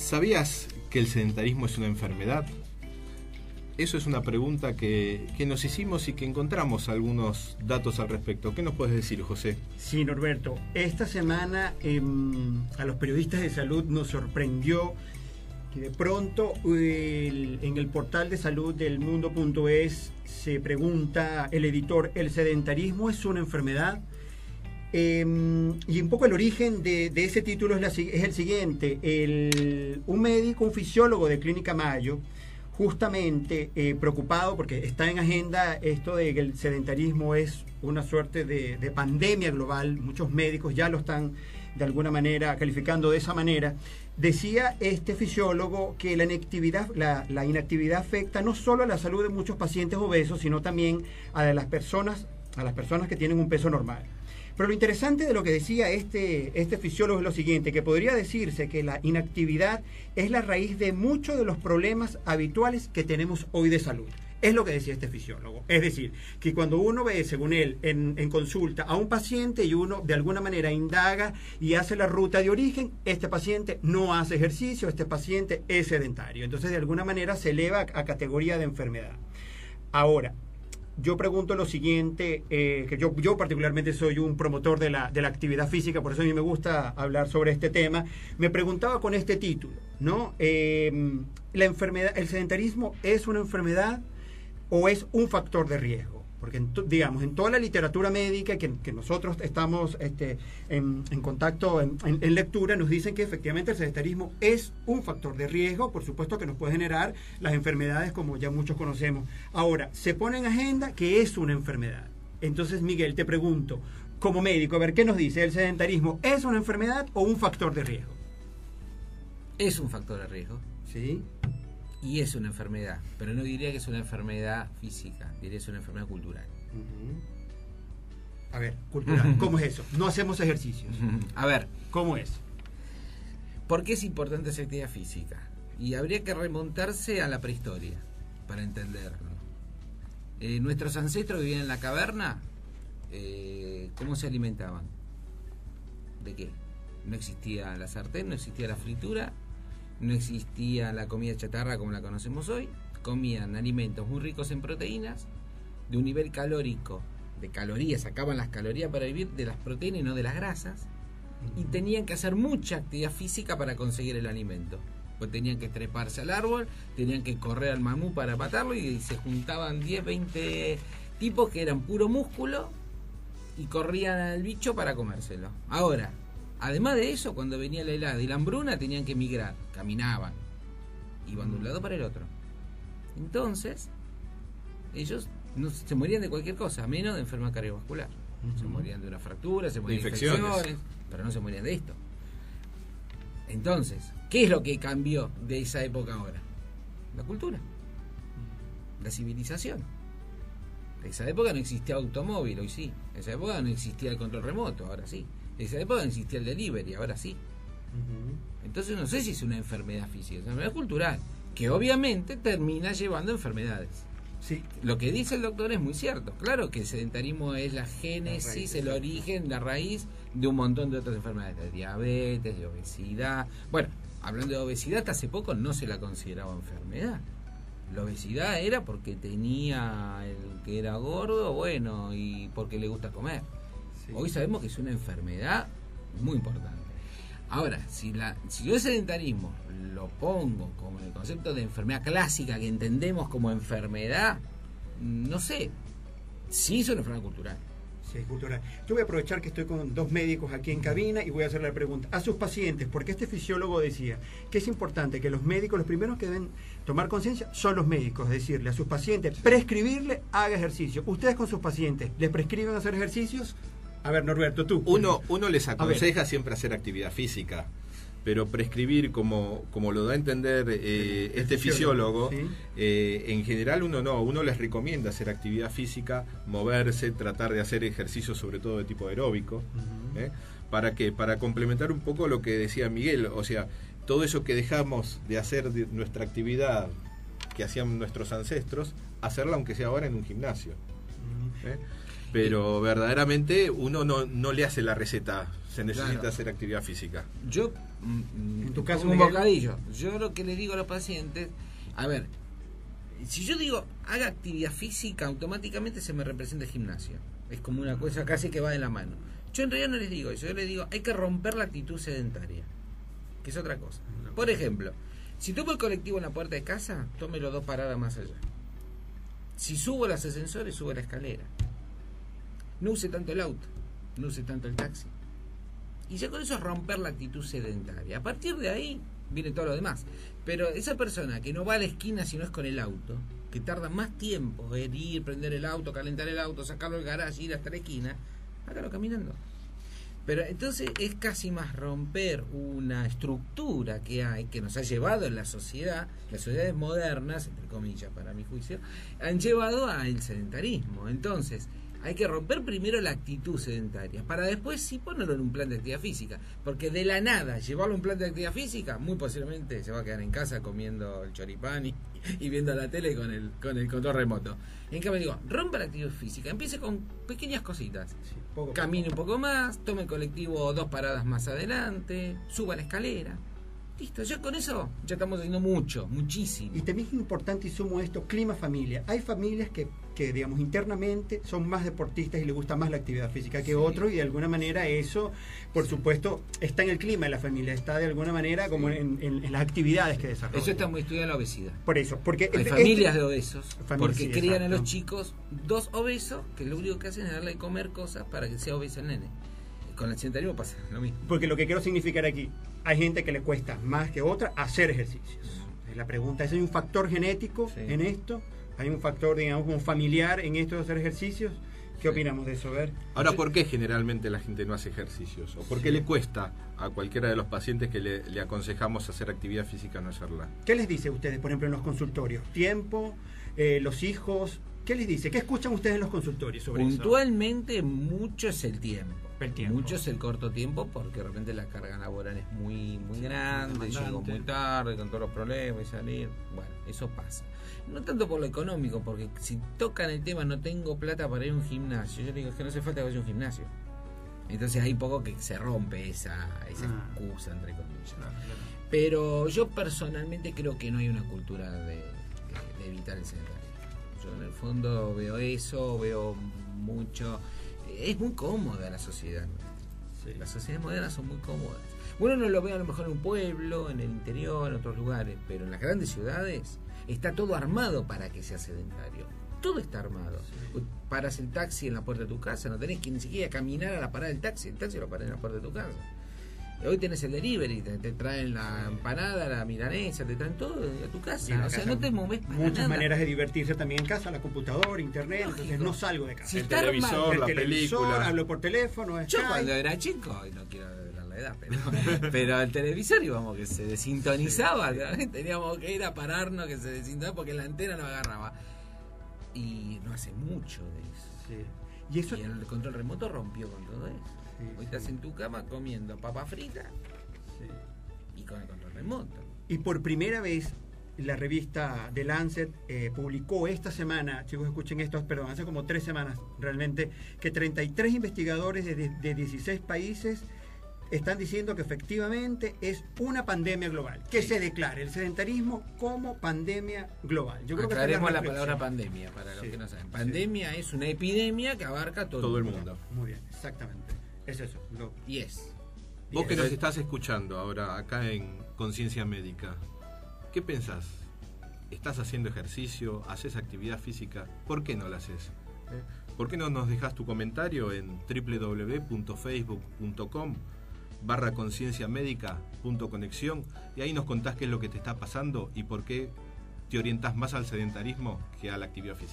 ¿Sabías que el sedentarismo es una enfermedad? Eso es una pregunta que nos hicimos y que encontramos algunos datos al respecto. ¿Qué nos puedes decir, José? Sí, Norberto. Esta semana a los periodistas de salud nos sorprendió que de pronto en el portal de salud del mundo.es se pregunta el editor, ¿el sedentarismo es una enfermedad? Y un poco el origen de ese título es el siguiente. Un médico, un fisiólogo de Clínica Mayo, justamente preocupado porque está en agenda esto de que el sedentarismo es una suerte de pandemia global, muchos médicos ya lo están de alguna manera calificando de esa manera, decía este fisiólogo que la inactividad afecta no solo a la salud de muchos pacientes obesos, sino también a las personas que tienen un peso normal. Pero lo interesante de lo que decía este fisiólogo es lo siguiente, que podría decirse que la inactividad es la raíz de muchos de los problemas habituales que tenemos hoy de salud. Es lo que decía este fisiólogo. Es decir, que cuando uno ve, según él, en consulta a un paciente y uno de alguna manera indaga y hace la ruta de origen, este paciente no hace ejercicio, este paciente es sedentario. Entonces, de alguna manera se eleva a categoría de enfermedad. Ahora, yo pregunto lo siguiente, que yo particularmente soy un promotor de la actividad física, por eso a mí me gusta hablar sobre este tema. Me preguntaba con este título, ¿no? ¿La enfermedad, el sedentarismo es una enfermedad o es un factor de riesgo? Porque, digamos, en toda la literatura médica que nosotros estamos en contacto, en lectura, nos dicen que efectivamente el sedentarismo es un factor de riesgo, por supuesto que nos puede generar las enfermedades como ya muchos conocemos. Ahora, se pone en agenda que es una enfermedad. Entonces, Miguel, te pregunto, como médico, a ver, ¿qué nos dice? ¿El sedentarismo es una enfermedad o un factor de riesgo? Es un factor de riesgo. Sí. Y es una enfermedad, pero no diría que es una enfermedad física, diría que es una enfermedad cultural. A ver, cultural, ¿cómo es eso? No hacemos ejercicios. A ver, ¿cómo es? ¿Por qué es importante esa actividad física? Y habría que remontarse a la prehistoria para entenderlo. Nuestros ancestros vivían en la caverna, ¿cómo se alimentaban? ¿De qué? No existía la sartén, no existía la fritura, no existía la comida chatarra como la conocemos hoy. Comían alimentos muy ricos en proteínas, de un nivel calórico, de calorías, sacaban las calorías para vivir de las proteínas y no de las grasas, y tenían que hacer mucha actividad física para conseguir el alimento. Pues tenían que treparse al árbol, tenían que correr al mamú para matarlo, y se juntaban 10, 20 tipos que eran puro músculo y corrían al bicho para comérselo. Ahora, además de eso, cuando venía la helada y la hambruna, tenían que migrar, caminaban, iban de un lado para el otro. Entonces, ellos no se morían de cualquier cosa, menos de enfermedad cardiovascular. Se morían de una fractura, se morían de infecciones, pero no se morían de esto. Entonces, ¿qué es lo que cambió de esa época ahora? La cultura, la civilización. En esa época no existía automóvil, hoy sí. En esa época no existía el control remoto, ahora sí. En esa época no existía el delivery, ahora sí. Entonces no sé si es una enfermedad física, es una enfermedad cultural, que obviamente termina llevando a enfermedades. Sí. Lo que dice el doctor es muy cierto. Claro que el sedentarismo es la génesis, el origen, la raíz de un montón de otras enfermedades, de diabetes, de obesidad. Bueno, hablando de obesidad, hasta hace poco no se la consideraba enfermedad. La obesidad era porque tenía el que era gordo, bueno, y porque le gusta comer. Sí. Hoy sabemos que es una enfermedad muy importante. Ahora, si yo el sedentarismo lo pongo como el concepto de enfermedad clásica que entendemos como enfermedad, no sé, sí es una enfermedad cultural. Sí, cultural. Yo voy a aprovechar que estoy con dos médicos aquí en cabina y voy a hacerle la pregunta a sus pacientes, porque este fisiólogo decía que es importante que los médicos, los primeros que deben tomar conciencia son los médicos, decirle a sus pacientes, prescribirle, haga ejercicio. ¿Ustedes con sus pacientes les prescriben hacer ejercicios? A ver, Norberto, tú. Uno les aconseja siempre hacer actividad física, pero prescribir, como lo da a entender este fisiólogo, ¿sí? En general uno les recomienda hacer actividad física, moverse, tratar de hacer ejercicios sobre todo de tipo aeróbico. ¿Para qué? Para complementar un poco lo que decía Miguel, o sea, todo eso que dejamos de hacer de nuestra actividad que hacían nuestros ancestros, hacerla aunque sea ahora en un gimnasio. pero verdaderamente uno no le hace la receta, se necesita Claro. hacer actividad física. Yo, En tu caso, un Miguel. bocadillo. Yo lo que le digo a los pacientes, a ver, si yo digo haga actividad física, automáticamente se me representa el gimnasio. Es como una cosa casi que va de la mano. Yo en realidad no les digo eso, yo les digo hay que romper la actitud sedentaria, que es otra cosa. Por ejemplo, si tomo el colectivo en la puerta de casa, tómelo 2 paradas más allá. Si subo los ascensores, subo la escalera. No use tanto el auto, no use tanto el taxi. Y ya con eso es romper la actitud sedentaria. A partir de ahí viene todo lo demás. Pero esa persona que no va a la esquina si no es con el auto, que tarda más tiempo en ir, prender el auto, calentar el auto, sacarlo del garage, ir hasta la esquina, hágalo caminando. Pero entonces es casi más romper una estructura que hay, que nos ha llevado en la sociedad, las sociedades modernas, entre comillas para mi juicio, han llevado al sedentarismo. Entonces hay que romper primero la actitud sedentaria, para después sí ponerlo en un plan de actividad física. Porque de la nada, llevarlo a un plan de actividad física, muy posiblemente se va a quedar en casa comiendo el choripán y viendo la tele con el control remoto. En cambio digo, rompa la actividad física, empiece con pequeñas cositas. Sí, poco a Camine un poco más, tome el colectivo 2 paradas más adelante, suba la escalera. Listo, ya con eso ya estamos haciendo mucho, muchísimo. Y también es importante, y sumo esto, clima familia. Hay familias que digamos, internamente son más deportistas y les gusta más la actividad física que otros, y de alguna manera eso, por supuesto, está en el clima de la familia, está de alguna manera como en las actividades que desarrollan. Eso está muy estudiado en la obesidad. Por eso, porque Hay familias de obesos, porque sí, crían a exacto. los chicos 2 obesos, que lo único que hacen es darle de comer cosas para que sea obeso el nene. Con el sedentarismo pasa lo mismo. Porque lo que quiero significar aquí, hay gente que le cuesta más que otra hacer ejercicios. La pregunta es, ¿hay un factor genético Sí. en esto? ¿Hay un factor, digamos, como familiar en esto de hacer ejercicios? ¿Qué opinamos de eso? A ver. Ahora, ¿por qué generalmente la gente no hace ejercicios? ¿O por qué le cuesta a cualquiera de los pacientes que le aconsejamos hacer actividad física no hacerla? ¿Qué les dice a ustedes, por ejemplo, en los consultorios? ¿Tiempo? ¿Los hijos? ¿Qué les dice? ¿Qué escuchan ustedes en los consultorios sobre Puntualmente mucho es el tiempo. El tiempo. Mucho es el corto tiempo, porque de repente la carga laboral es muy grande, llego muy tarde con todos los problemas y salir. Bueno, eso pasa. No tanto por lo económico, porque si tocan el tema no tengo plata para ir a un gimnasio, yo le digo es que no hace falta que vaya a un gimnasio. Entonces hay poco que se rompe esa excusa, entre comillas. Pero yo personalmente creo que no hay una cultura de evitar el sedentarismo. Yo en el fondo veo eso, veo mucho. Es muy cómoda la sociedad. Sí. Las sociedades modernas son muy cómodas. Bueno, no lo veo a lo mejor en un pueblo, en el interior, en otros lugares, pero en las grandes ciudades está todo armado para que sea sedentario. Todo está armado. Paras el taxi en la puerta de tu casa, no tenés que ni siquiera caminar a la parada del taxi, el taxi lo paras en la puerta de tu casa. Hoy tenés el delivery, te traen la empanada, la milanesa, te traen todo a tu casa. O sea, no te moves para muchas nada. maneras de divertirse también en casa, la computadora, internet, Lógico. entonces no salgo de casa. Si El está televisor, armado, la el televisor, película. hablo por teléfono, Yo Skype. cuando era chico, y no quiero revelar la edad, pero el televisor íbamos que se desintonizaba, teníamos que ir a pararnos que se desintonizaba porque la antena no agarraba. Y no hace mucho de eso. Sí. Y eso Y el control remoto rompió con todo eso. Sí, Hoy estás en tu cama comiendo papa frita sí. y con el control remoto. Y por primera vez la revista The Lancet publicó esta semana, chicos, escuchen esto, perdón, hace como 3 semanas realmente, que 33 investigadores de 16 países están diciendo que efectivamente es una pandemia global, que se declare el sedentarismo como pandemia global. Yo creo que esa es Aclaremos la reflexión. palabra pandemia para los Sí, que no saben. Pandemia es una epidemia que abarca Todo el mundo. Muy bien, exactamente. Es eso. Y es. Vos que nos estás escuchando ahora acá en Conciencia Médica, ¿qué pensás? ¿Estás haciendo ejercicio? ¿Haces actividad física? ¿Por qué no la haces? ¿Por qué no nos dejas tu comentario en www.facebook.com/concienciamédica.conexión y ahí nos contás qué es lo que te está pasando y por qué te orientás más al sedentarismo que a la actividad física?